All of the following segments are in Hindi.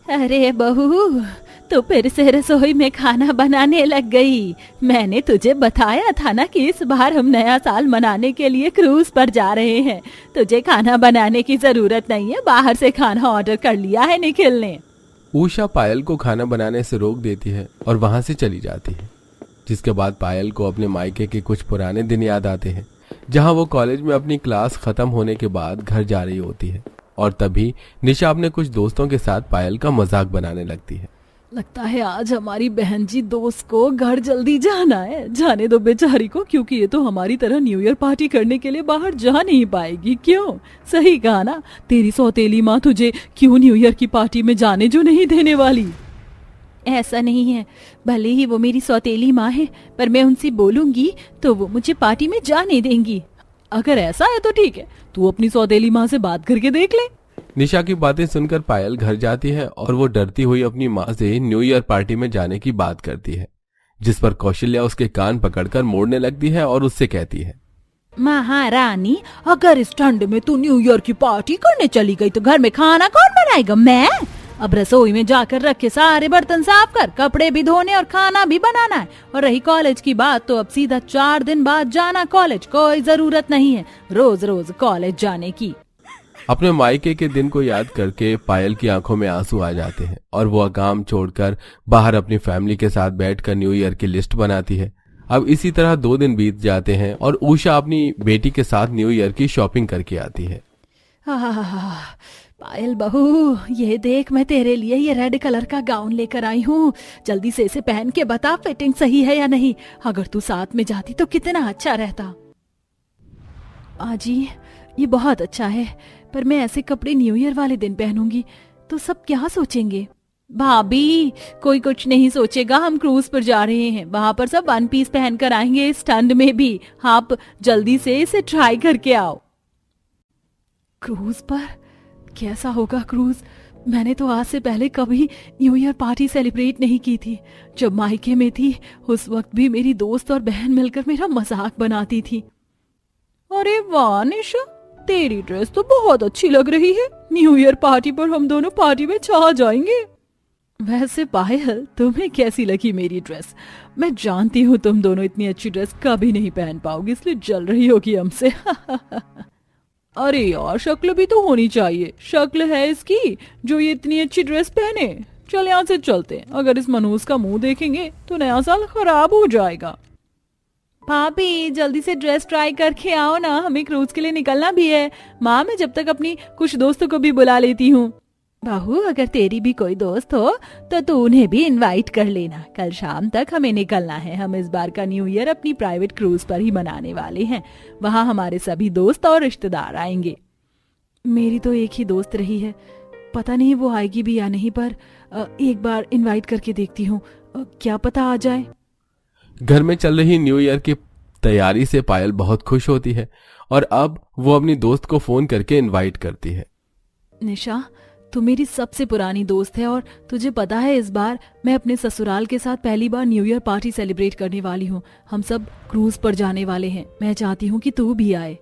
अरे बहू, तो फिर से रसोई में खाना बनाने लग गई। मैंने तुझे बताया था ना कि इस बार हम नया साल मनाने के लिए क्रूज पर जा रहे हैं। तुझे खाना बनाने की जरूरत नहीं है, बाहर से खाना ऑर्डर कर लिया है निखिल ने। उषा पायल को खाना बनाने से रोक देती है और वहां से चली जाती है, जिसके बाद पायल को अपने मायके के कुछ पुराने दिन याद आते हैं, जहां वो कॉलेज में अपनी क्लास खत्म होने के बाद घर जा रही होती है। और तभी निशा अपने कुछ दोस्तों के साथ पायल का मजाक बनाने लगती है। लगता है आज हमारी बहन जी दोस्त को घर जल्दी जाना है। जाने दो बेचारी को, क्योंकि ये तो हमारी तरह न्यू ईयर पार्टी करने के लिए बाहर जा नहीं पाएगी। क्यों? सही कहा ना, तेरी सौतेली माँ तुझे क्यों न्यू ईयर की पार्टी में जाने जो नहीं देने वाली। ऐसा नहीं है, भले ही वो मेरी सौतेली माँ है, पर मैं उनसे बोलूंगी तो वो मुझे पार्टी में जाने देंगी। अगर ऐसा है तो ठीक है, तू अपनी सौतेली माँ से बात करके देख ले। निशा की बातें सुनकर पायल घर जाती है और वो डरती हुई अपनी माँ से न्यू ईयर पार्टी में जाने की बात करती है, जिस पर कौशल्या उसके कान पकड़कर मोड़ने लगती है और उससे कहती है, महारानी, अगर इस ठंड में तू न्यू ईयर की पार्टी करने चली गई तो घर में खाना कौन बनाएगा? मैं। अब रसोई में जाकर रखे सारे बर्तन साफ कर, कपड़े भी धोने और खाना भी बनाना है। और रही कॉलेज की बात, तो अब सीधा 4 दिन बाद जाना कॉलेज। कोई जरूरत नहीं है रोज रोज कॉलेज जाने की। अपने मायके के दिन को याद करके पायल की आंखों में आंसू आ जाते हैं और वो काम छोड़कर बाहर अपनी फैमिली के साथ बैठकर न्यू ईयर की लिस्ट बनाती है। अब इसी तरह 2 दिन बीत जाते हैं और उषा अपनी बेटी के साथ न्यू ईयर की शॉपिंग करके आती है। पायल बहू, ये देख, मैं तेरे लिए ये रेड कलर का गाउन लेकर आई हूँ। जल्दी से इसे पहन के बता फिटिंग सही है या नहीं। अगर तू साथ में जाती तो कितना अच्छा रहता। आजी, ये बहुत अच्छा है, पर मैं ऐसे कपड़े न्यू ईयर वाले दिन पहनूंगी तो सब क्या सोचेंगे? भाभी, कोई कुछ नहीं सोचेगा। हम क्रूज पर जा रहे हैं, वहां पर सब 1 पीस पहन कर आएंगे इस ठंड में भी। आप जल्दी से इसे ट्राई करके आओ। क्रूज पर? कैसा होगा क्रूज? मैंने तो आज से पहले कभी न्यू ईयर पार्टी सेलिब्रेट नहीं की थी। जब मायके में थी उस वक्त भी मेरी दोस्त और बहन मिलकर मेरा मजाक बनाती थी। अरे वाह निशा, तेरी ड्रेस तो बहुत अच्छी लग रही है। न्यू ईयर पार्टी पर हम दोनों पार्टी में छा जाएंगे। वैसे पायल, तुम्हें कैसी लगी मेरी ड्रेस? मैं जानती हूँ तुम दोनों इतनी अच्छी ड्रेस कभी नहीं पहन पाओगी, इसलिए जल रही होगी हमसे। अरे यार, शक्ल भी तो होनी चाहिए। शक्ल है इसकी जो ये इतनी अच्छी ड्रेस पहने। चल यहाँ से चलते हैं, अगर इस मनहूस का मुंह देखेंगे तो नया साल खराब हो जाएगा। भाभी, जल्दी से ड्रेस ट्राई करके आओ ना, हमें क्रूज के लिए निकलना भी है। माँ, मैं जब तक अपनी कुछ दोस्तों को भी बुला लेती हूँ। बहू, अगर तेरी भी कोई दोस्त हो तो तू उन्हें भी इनवाइट कर लेना। कल शाम तक हमें निकलना है। हम इस बार का न्यू ईयर अपनी प्राइवेट क्रूज पर ही मनाने वाले हैं। वहाँ हमारे सभी दोस्त और रिश्तेदार आएंगे। मेरी तो एक ही दोस्त रही है, पता नहीं वो आएगी भी या नहीं, पर एक बार इनवाइट करके देखती हूँ, क्या पता आ जाए। घर में चल रही न्यू ईयर की तैयारी से पायल बहुत खुश होती है और अब वो अपनी दोस्त को फोन करके इनवाइट करती है। निशा, तू मेरी सबसे पुरानी दोस्त है और तुझे पता है इस बार मैं अपने ससुराल के साथ पहली बार न्यू ईयर पार्टी सेलिब्रेट करने वाली हूँ। हम सब क्रूज पर जाने वाले हैं। मैं चाहती हूँ कि तू भी आए।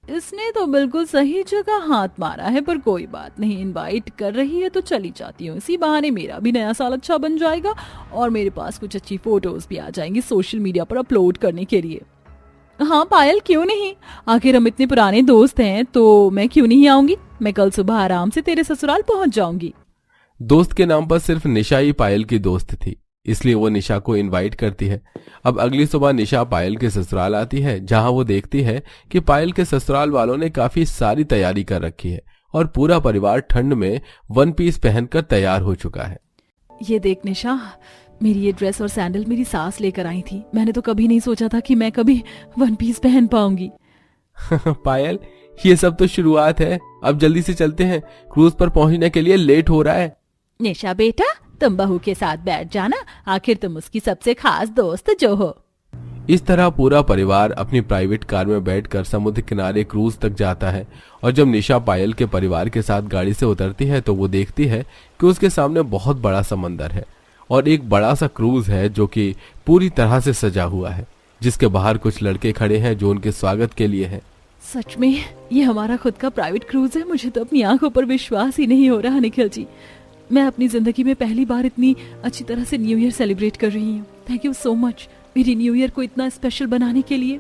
इसने तो बिल्कुल सही जगह हाथ मारा है, पर कोई बात नहीं, इनवाइट कर रही है तो चली जाती हूँ। इसी बहाने मेरा भी नया साल अच्छा बन जाएगा और मेरे पास कुछ अच्छी फोटोज भी आ जाएंगी सोशल मीडिया पर अपलोड करने के लिए। हाँ पायल, क्यों नहीं, आखिर हम इतने पुराने दोस्त हैं तो मैं क्यों नहीं आऊंगी। मैं कल सुबह आराम से तेरे ससुराल पहुंच जाऊंगी। दोस्त के नाम पर सिर्फ निशा ही पायल की दोस्त थी, इसलिए वो निशा को इनवाइट करती है। अब अगली सुबह निशा पायल के ससुराल आती है, जहां वो देखती है कि पायल के ससुराल वालों ने काफी सारी तैयारी कर रखी है और पूरा परिवार ठंड में 1 पीस पहनकर तैयार हो चुका है। ये देख निशा, मेरी ये ड्रेस और सैंडल मेरी सास लेकर आई थी। मैंने तो कभी नहीं सोचा था कि मैं कभी 1 पीस पहन पाऊंगी। पायल, ये सब तो शुरुआत है, अब जल्दी से चलते हैं, क्रूज पर पहुंचने के लिए लेट हो रहा है। निशा बेटा, तुम बहू के साथ बैठ जाना, आखिर तुम उसकी सबसे खास दोस्त जो हो। इस तरह पूरा परिवार अपनी प्राइवेट कार में बैठकर समुद्र किनारे क्रूज तक जाता है और जब निशा पायल के परिवार के साथ गाड़ी से उतरती है तो वो देखती है कि उसके सामने बहुत बड़ा समंदर है और एक बड़ा सा क्रूज है जो कि पूरी तरह से सजा हुआ है, जिसके बाहर कुछ लड़के खड़े हैं जो उनके स्वागत के लिए हैं। सच में ये हमारा खुद का प्राइवेट क्रूज है। मुझे तो अपनी आंखों पर विश्वास ही नहीं हो रहा निखिल जी। मैं अपनी जिंदगी में पहली बार इतनी अच्छी तरह से न्यू ईयर सेलिब्रेट कर रही हूँ। थैंक यू सो मच मेरी न्यू ईयर को इतना स्पेशल बनाने के लिए।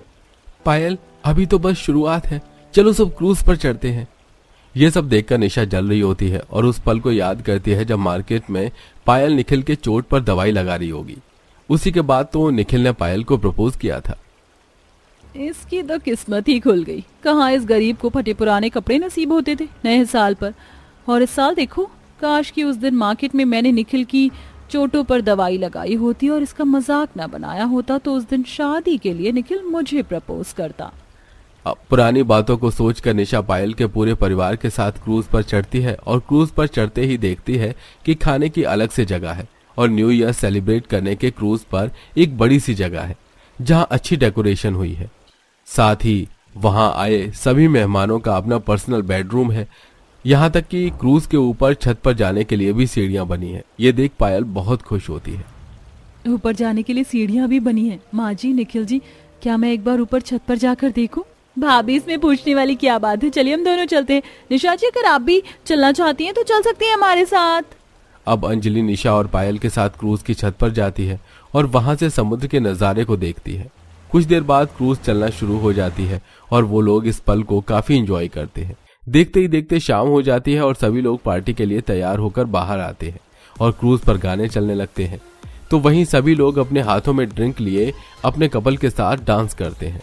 पायल, अभी तो बस शुरुआत है, चलो सब क्रूज पर चढ़ते हैं। ये सब देखकर निशा जल रही होती है और उस पल को याद करती है जब मार्केट में पायल निखिल के चोट पर दवाई लगा रही होगी। उसी के बाद तो निखिल ने पायल को प्रपोज किया था। इसकी तो किस्मत ही खुल गई। कहाँ इस गरीब को फटे पुराने कपड़े नसीब होते थे नए साल पर। और इस साल देखो, काश कि उस दिन मार्केट में मैंने निखिल की चोटों पर दवाई लगाई होती और इसका मजाक ना बनाया होता, तो उस दिन शादी के लिए निखिल मुझे प्रपोज करता। अब पुरानी बातों को सोचकर निशा पायल के पूरे परिवार के साथ क्रूज पर चढ़ती है और क्रूज पर चढ़ते ही देखती है कि खाने की अलग से जगह है और न्यू ईयर सेलिब्रेट करने के क्रूज पर एक बड़ी सी जगह है जहां अच्छी डेकोरेशन हुई है। साथ ही वहां आए सभी मेहमानों का अपना पर्सनल बेडरूम है। यहाँ तक कि क्रूज के ऊपर छत पर जाने के लिए भी सीढ़ियां बनी है। ये देख पायल बहुत खुश होती है। ऊपर जाने के लिए सीढ़ियां भी बनी है। माँ जी, निखिल जी, क्या मैं एक बार ऊपर छत पर जाकर देखूं? भाभी, इसमें पूछने वाली क्या बात है। चलिए हम दोनों चलते हैं। निशा जी, अगर आप भी चलना चाहती हैं तो चल सकती हैं हमारे साथ। अब अंजलि निशा और पायल के साथ क्रूज की छत पर जाती है और वहां से समुद्र के नजारे को देखती है। कुछ देर बाद क्रूज चलना शुरू हो जाती है और वो लोग इस पल को काफी एंजॉय करते हैं। देखते ही देखते शाम हो जाती है और सभी लोग पार्टी के लिए तैयार होकर बाहर आते हैं और क्रूज पर गाने चलने लगते हैं। तो वहीं सभी लोग अपने हाथों में ड्रिंक लिए अपने कपल के साथ डांस करते हैं।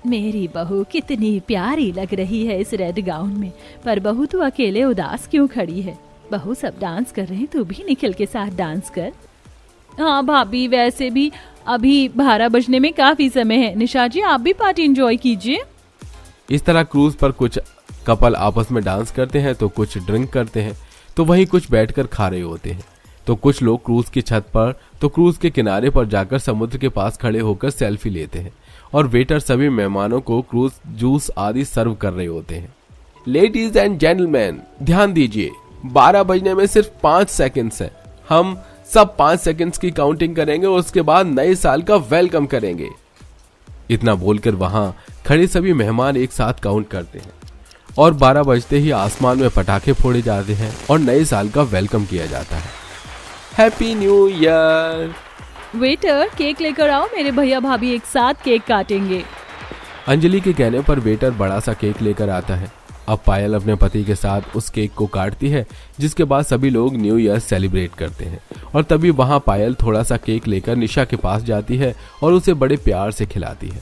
मेरी बहू कितनी प्यारी लग रही है इस रेड गाउन में, पर बहू तू अकेले उदास क्यों खड़ी है? बहू सब डांस कर रहे हैं, तू भी निखिल के साथ डांस कर। हाँ भाभी, वैसे भी अभी 12 बजने में काफी समय है। निशा जी, आप भी पार्टी एंजॉय कीजिए। इस तरह क्रूज पर कुछ कपल आपस में डांस करते हैं तो कुछ ड्रिंक करते हैं, तो वहीं कुछ बैठकर खा रहे होते हैं। तो कुछ लोग क्रूज की छत पर तो क्रूज के किनारे पर जाकर समुद्र के पास खड़े होकर सेल्फी लेते हैं और वेटर सभी मेहमानों को क्रूज जूस आदि सर्व कर रहे होते हैं। लेडीज एंड जेंटलमैन, ध्यान दीजिए, 12 बजने में सिर्फ 5 सेकंड्स हैं। हम सब 5 सेकंड्स की काउंटिंग करेंगे और उसके बाद नए साल का वेलकम करेंगे। इतना बोलकर वहां खड़े सभी मेहमान एक साथ काउंट करते हैं और 12 बजते ही आसमान में पटाखे फोड़े जाते हैं और नए साल का वेलकम किया जाता है। Happy new year. Waiter, cake लेकर आओ, मेरे भैया भाभी एक साथ केक काटेंगे। अंजलि के कहने पर वेटर बड़ा सा केक लेकर आता है। अब पायल अपने पति के साथ उस केक को काटती है, जिसके बाद सभी लोग न्यू ईयर सेलिब्रेट करते हैं। और तभी वहां पायल थोड़ा सा केक लेकर निशा के पास जाती है और उसे बड़े प्यार से खिलाती है।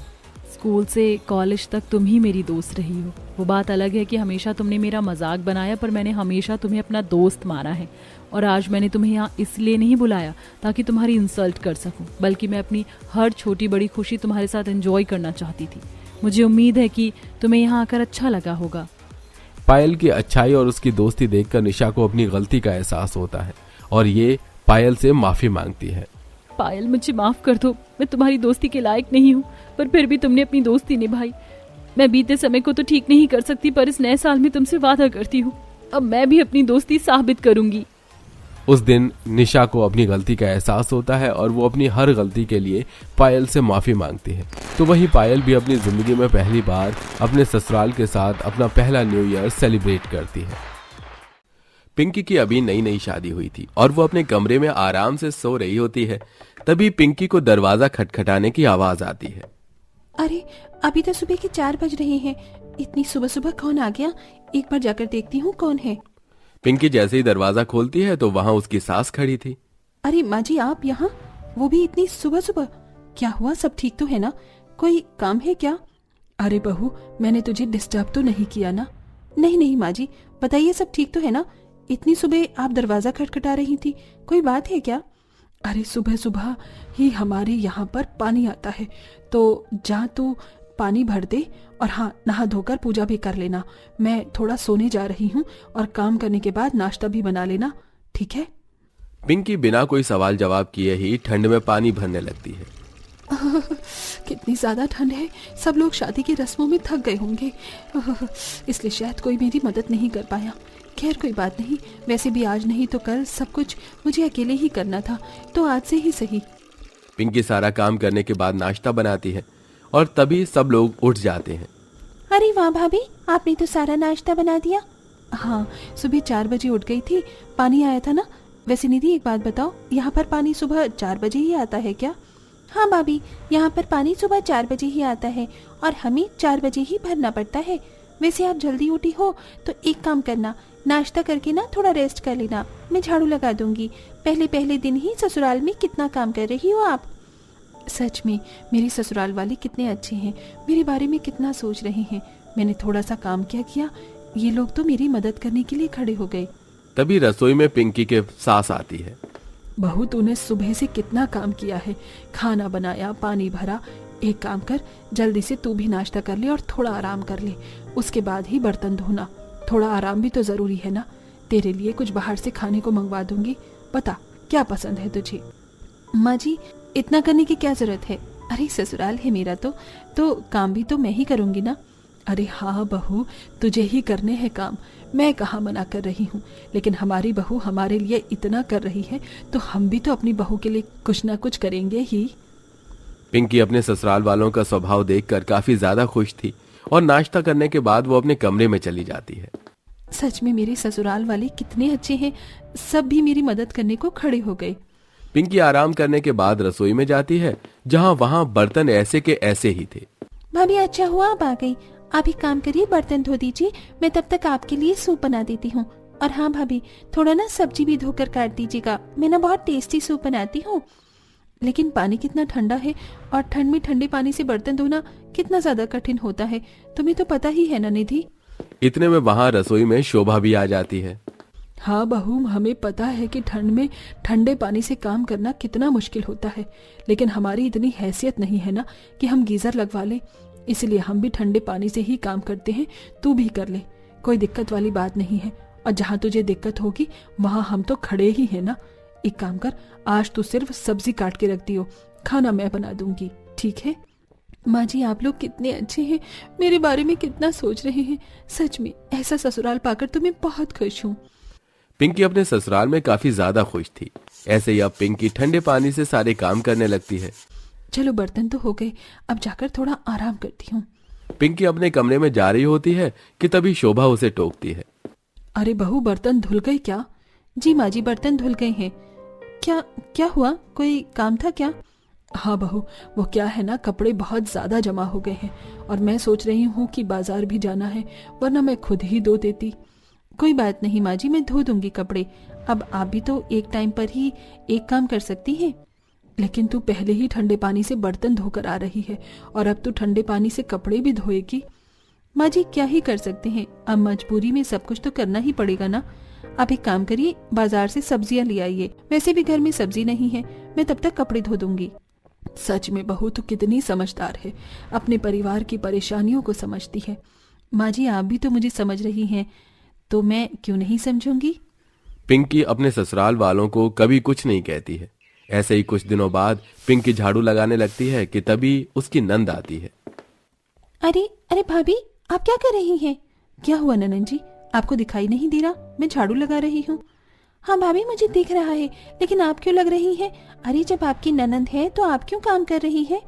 स्कूल से कॉलेज तक तुम ही मेरी दोस्त रही हो। वो बात अलग है कि हमेशा तुमने मेरा मजाक बनाया, पर मैंने हमेशा तुम्हें अपना दोस्त माना है। और आज मैंने तुम्हें यहाँ इसलिए नहीं बुलाया ताकि तुम्हारी इंसल्ट कर सकूं, बल्कि मैं अपनी हर छोटी बड़ी खुशी तुम्हारे साथ एंजॉय करना चाहती थी। मुझे उम्मीद है कि तुम्हें यहाँ आकर अच्छा लगा होगा। पायल की अच्छाई और उसकी दोस्ती देखकर निशा को अपनी गलती का एहसास होता है और ये पायल से माफी मांगती है। पायल, मुझे माफ कर दो, मैं तुम्हारी दोस्ती के लायक नहीं हूँ, पर फिर भी तुमने अपनी दोस्ती निभाई। मैं बीते समय को तो ठीक नहीं कर सकती, पर इस नए साल में तुमसे वादा करती हूँ, अब मैं भी अपनी दोस्ती साबित करूंगी। उस दिन निशा को अपनी गलती का एहसास होता है और वो अपनी हर गलती के लिए पायल से माफी मांगती है। तो वहीं पायल भी अपनी जिंदगी में पहली बार अपने ससुराल के साथ अपना पहला न्यू ईयर सेलिब्रेट करती है। पिंकी की अभी नई नई शादी हुई थी और वो अपने कमरे में आराम से सो रही होती है। तभी पिंकी को दरवाजा खटखटाने की आवाज आती है। अरे, अभी तो सुबह के 4 बज रहे हैं। इतनी सुबह सुबह कौन आ गया? एक बार जाकर देखती हूँ कौन है। पिंकी जैसे ही दरवाजा खोलती है तो वहां उसकी सास खड़ी थी। अरे माँ जी, आप यहाँ? वो भी इतनी सुबह सुबह? क्या हुआ, सब ठीक तो है ना? कोई काम है क्या? अरे बहू, मैंने तुझे डिस्टर्ब तो नहीं किया ना? नहीं नहीं माँ जी, बताइए, सब ठीक तो है ना? इतनी सुबह आप दरवाजा खटखटा रही थी, कोई बात है क्या? अरे सुबह सुबह ही हमारे यहाँ पर पानी आता है, तो जा तू पानी भर दे और हाँ, नहा धोकर पूजा भी कर लेना। मैं थोड़ा सोने जा रही हूँ और काम करने के बाद नाश्ता भी बना लेना, ठीक है? पिंकी बिना कोई सवाल जवाब किए ही ठंड में पानी भरने लगती है। कितनी ज्यादा ठंड है, सब लोग शादी की रस्मों में थक गए होंगे, इसलिए शायद कोई मेरी मदद नहीं कर पाया। खैर कोई बात नहीं, वैसे भी आज नहीं तो कल सब कुछ मुझे अकेले ही करना था, तो आज से ही सही। पिंकी सारा काम करने के बाद नाश्ता बनाती है और तभी सब लोग उठ जाते हैं। अरे वाह भाभी, आपने तो सारा नाश्ता बना दिया। हाँ, सुबह 4 बजे उठ गई थी, पानी आया था ना। वैसे निधि एक बात बताओ, यहाँ पर पानी सुबह 4 बजे ही आता है क्या? हाँ भाभी, यहाँ पर पानी सुबह 4 बजे ही आता है और हमें 4 बजे ही भरना पड़ता है। वैसे आप जल्दी उठी हो तो एक काम करना, नाश्ता करके ना थोड़ा रेस्ट कर लेना, मैं झाड़ू लगा दूंगी। पहले पहले दिन ही ससुराल में कितना काम कर रही हो आप। सच में मेरे ससुराल वाले कितने अच्छे हैं, मेरे बारे में कितना सोच रहे हैं। मैंने थोड़ा सा काम क्या किया, ये लोग तो मेरी मदद करने के लिए खड़े हो गए। तभी रसोई में पिंकी के सास आती है। बहू, तूने सुबह से कितना काम किया है, खाना बनाया, पानी भरा। एक काम कर, जल्दी से तू भी नाश्ता कर ले और थोड़ा आराम कर ले, उसके बाद ही बर्तन धोना। थोड़ा आराम भी तो जरूरी है ना। तेरे लिए कुछ बाहर से खाने को मंगवा दूंगी, बता क्या पसंद है तुझे। माँ जी, इतना करने की क्या जरूरत है, अरे ससुराल है मेरा तो काम भी तो मैं ही करूंगी ना। अरे हाँ बहू, तुझे ही करने हैं काम, मैं कहाँ मना कर रही हूँ, लेकिन हमारी बहू हमारे लिए इतना कर रही है तो हम भी तो अपनी बहू के लिए कुछ ना कुछ करेंगे ही। पिंकी अपने ससुराल वालों का स्वभाव देखकर काफी ज्यादा खुश थी और नाश्ता करने के बाद वो अपने कमरे में चली जाती है। सच में मेरे ससुराल वाले कितने अच्छे हैं, सब भी मेरी मदद करने को खड़े हो गए। पिंकी आराम करने के बाद रसोई में जाती है, जहाँ वहाँ बर्तन ऐसे के ऐसे ही थे। भाभी, अच्छा हुआ आप आ गई। आप एक काम करिए, बर्तन धो दीजिए, मैं तब तक आपके लिए सूप बना देती हूँ। और हाँ भाभी, थोड़ा ना सब्जी भी धोकर काट दीजिएगा, मैं ना बहुत टेस्टी सूप बनाती हूँ। लेकिन पानी कितना ठंडा है और ठंड में ठंडे पानी से बर्तन धोना कितना ज्यादा कठिन होता है, तुम्हें तो पता ही है ना निधि। इतने में वहाँ रसोई में शोभा भी आ जाती है। हाँ बहू, हमें पता है कि ठंड में ठंडे पानी से काम करना कितना मुश्किल होता है, लेकिन हमारी इतनी हैसियत नहीं है ना कि हम गीजर लगवा लें, इसलिए हम भी ठंडे पानी से ही काम करते हैं। तू भी कर ले, कोई दिक्कत वाली बात नहीं है। और जहाँ तुझे दिक्कत होगी वहाँ हम तो खड़े ही हैं ना। एक काम कर, आज तू सिर्फ सब्जी काट के रख दियो, खाना मैं बना दूंगी, ठीक है? माँ जी, आप लोग कितने अच्छे हैं, मेरे बारे में कितना सोच रहे हैं। सच में ऐसा ससुराल पाकर तो मैं बहुत खुश हूँ। पिंकी अपने ससुराल में काफी ज्यादा खुश थी। ऐसे ही अब पिंकी ठंडे पानी से सारे काम करने लगती है। चलो बर्तन तो हो गए, अब जाकर थोड़ा आराम करती हूँ। पिंकी अपने कमरे में जा रही होती है कि तभी शोभा उसे टोकती है। अरे बहू, बर्तन धुल गए क्या? जी माँ जी, बर्तन धुल गए हैं। क्या हुआ, कोई काम था क्या? हाँ बहू, वो क्या है ना, कपड़े बहुत ज्यादा जमा हो गए हैं और मैं सोच रही हूँ कि बाजार भी जाना है, वरना मैं खुद ही धो देती। कोई बात नहीं माँ जी, मैं धो दूंगी कपड़े। अब आप भी तो एक टाइम पर ही एक काम कर सकती हैं। लेकिन तू पहले ही ठंडे पानी से बर्तन धोकर आ रही है और अब तू ठंडे पानी से कपड़े भी धोएगी। माँ जी, क्या ही कर सकते हैं, अब मजबूरी में सब कुछ तो करना ही पड़ेगा ना। आप एक काम करिए, बाजार से सब्जियां ले आइए, वैसे भी घर में सब्जी नहीं है, मैं तब तक कपड़े धो दूंगी। सच में बहू तो कितनी समझदार है, अपने परिवार की परेशानियों को समझती है। माँ जी, आप भी तो मुझे समझ रही हैं, तो मैं क्यों नहीं समझूंगी। पिंकी अपने ससुराल वालों को कभी कुछ नहीं कहती है। ऐसे ही कुछ दिनों बाद पिंकी झाड़ू लगाने लगती है कि तभी उसकी नंद आती है। अरे अरे भाभी, आप क्या कर रही हैं? क्या हुआ ननद जी, आपको दिखाई नहीं दे रहा? मैं झाड़ू लगा रही हूँ। हाँ भाभी, मुझे दिख रहा है, लेकिन आप क्यों लग रही हैं? अरे जब आपकी ननंद है तो आप क्यों काम कर रही है?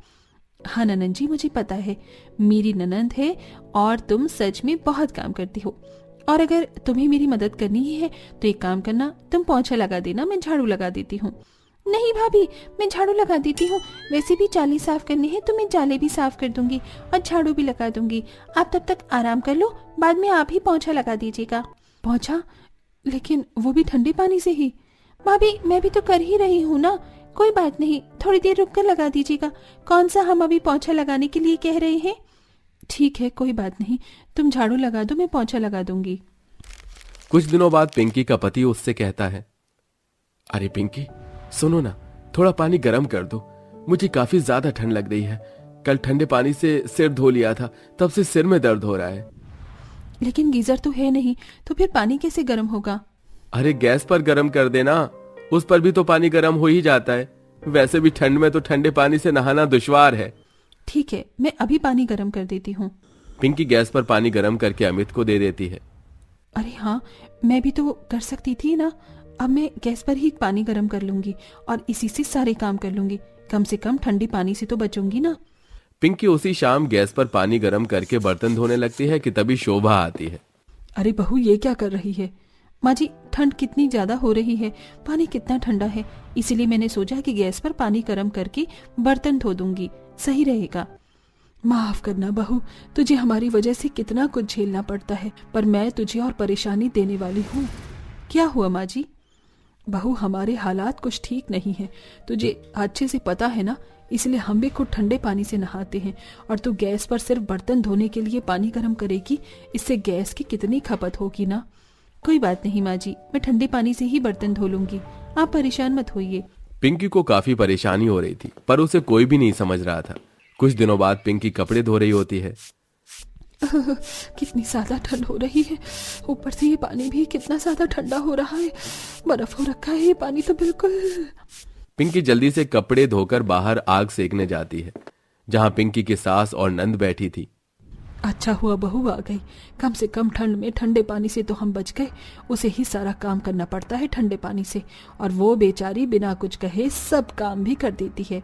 हाँ ननंद जी, मुझे पता है, मेरी ननंद है और तुम सच में बहुत काम करती हो। और अगर तुम्हें मेरी मदद करनी ही है तो एक काम करना, तुम पोंछा लगा देना, मैं झाड़ू लगा देती हूँ। नहीं भाभी, मैं झाड़ू लगा देती हूँ, वैसे भी जाली साफ करनी है तो मैं जाले भी साफ कर दूंगी और झाड़ू भी लगा दूंगी। आप तब तक आराम कर लो, बाद में आप ही पोंछा लगा दीजिएगा। पोंछा? लेकिन वो भी ठंडे पानी से ही। भाभी, मैं भी तो कर ही रही हूँ ना, कोई बात नहीं, थोड़ी देर रुक कर लगा दीजिएगा। कौन सा हम अभी पोंछा लगाने के लिए कह रहे हैं? ठीक है, कोई बात नहीं, तुम झाड़ू लगा दो, मैं पोंछा लगा दूंगी। कुछ दिनों बाद पिंकी का पति उससे कहता है, अरे पिंकी सुनो ना, थोड़ा पानी गर्म कर दो, मुझे काफी ज्यादा ठंड लग रही है। कल ठंडे पानी से सिर धो लिया था, तब से सिर में दर्द हो रहा है। लेकिन गीजर तो है नहीं, तो फिर पानी कैसे गर्म होगा? अरे गैस पर गर्म कर देना, उस पर भी तो पानी गर्म हो ही जाता है। वैसे भी ठंड में तो ठंडे पानी से नहाना दुश्वार है। ठीक है, मैं अभी पानी गर्म कर देती हूँ। पिंकी गैस पर पानी गर्म करके अमित को दे देती है। अरे हाँ, मैं भी तो कर सकती थी ना, अब मैं गैस पर ही पानी गर्म कर लूंगी और इसी से सारे काम कर लूंगी, कम से कम ठंडे पानी से तो बचूंगी ना। पिंकी उसी शाम गैस पर पानी गर्म करके बर्तन धोने लगती है कि तभी शोभा आती है। अरे बहू, ये क्या कर रही है? माँ जी, ठंड कितनी ज्यादा हो रही है, पानी कितना ठंडा है, इसीलिए मैंने सोचा कि गैस पर पानी गर्म करके बर्तन धो दूंगी, सही रहेगा। माफ करना बहू, तुझे हमारी वजह से कितना कुछ झेलना पड़ता है, पर मैं तुझे और परेशानी देने वाली हूँ। क्या हुआ माँ जी? बहू, हमारे हालात कुछ ठीक नहीं है, तुझे अच्छे से पता है ना, इसलिए हम भी खुद ठंडे पानी से नहाते हैं, और तू गैस पर सिर्फ बर्तन धोने के लिए पानी गर्म करेगी, इससे गैस की कितनी खपत होगी ना। कोई बात नहीं माँ जी, मैं ठंडे पानी से ही बर्तन धो लूंगी, आप परेशान मत होइए। पिंकी को काफी परेशानी हो रही थी, पर उसे कोई भी नहीं समझ रहा था। कुछ दिनों बाद पिंकी कपड़े धो रही होती है। कितनी ज्यादा ठंड हो रही है, ऊपर से ये पानी भी कितना ज्यादा ठंडा हो रहा है, बर्फ हो रखा है ये पानी तो बिल्कुल। पिंकी जल्दी से कपड़े धोकर बाहर आग सेकने जाती है, जहां पिंकी की सास और नंद बैठी थी। अच्छा हुआ बहू आ गई, कम से कम ठंड में ठंडे पानी से तो हम बच गए, उसे ही सारा काम करना पड़ता है ठंडे पानी से, और वो बेचारी बिना कुछ कहे सब काम भी कर देती है।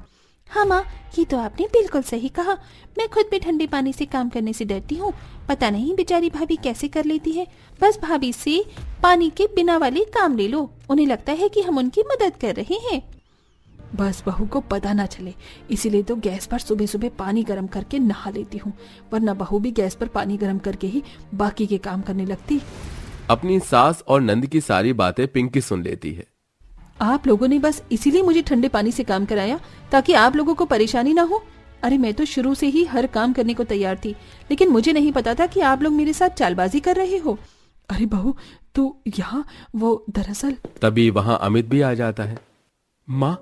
हाँ माँ, ये तो आपने बिल्कुल सही कहा, मैं खुद भी ठंडे पानी से काम करने से डरती हूँ, पता नहीं बेचारी भाभी कैसे कर लेती है। बस भाभी से पानी के बिना वाले काम ले लो, उन्हें लगता है कि हम उनकी मदद कर रहे हैं। बस बहू को पता ना चले, इसीलिए तो गैस पर सुबह सुबह पानी गर्म करके नहा लेती हूँ, वरना बहू भी गैस पर पानी गर्म करके ही बाकी के काम करने लगती। अपनी सास और नंद की सारी बातें पिंकी सुन लेती है। आप लोगों ने बस इसीलिए मुझे ठंडे पानी से काम कराया ताकि आप लोगों को परेशानी ना हो? अरे मैं तो शुरू से ही हर काम करने को तैयार थी, लेकिन मुझे नहीं पता था कि आप लोग मेरे साथ चालबाजी कर रहे हो। अरे बहू, तू यहाँ, वो दरअसल। तभी वहां अमित भी आ जाता है। माँ,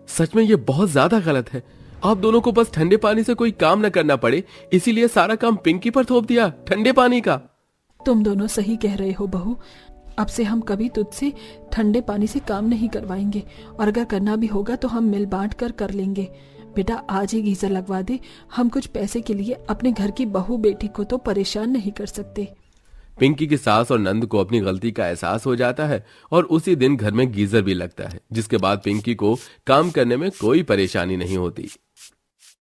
सच में ये बहुत ज्यादा गलत है, आप दोनों को बस ठंडे पानी से कोई काम न करना पड़े, इसीलिए सारा काम पिंकी पर थोप दिया ठंडे पानी का। तुम दोनों सही कह रहे हो बहू, अब से हम कभी तुझसे ठंडे पानी से काम नहीं करवाएंगे, और अगर करना भी होगा तो हम मिल बांट कर लेंगे। बेटा आज ही गीजर लगवा दे, हम कुछ पैसे के लिए अपने घर की बहू बेटी को तो परेशान नहीं कर सकते। पिंकी की सास और नंद को अपनी गलती का एहसास हो जाता है और उसी दिन घर में गीजर भी लगता है, जिसके बाद पिंकी को काम करने में कोई परेशानी नहीं होती।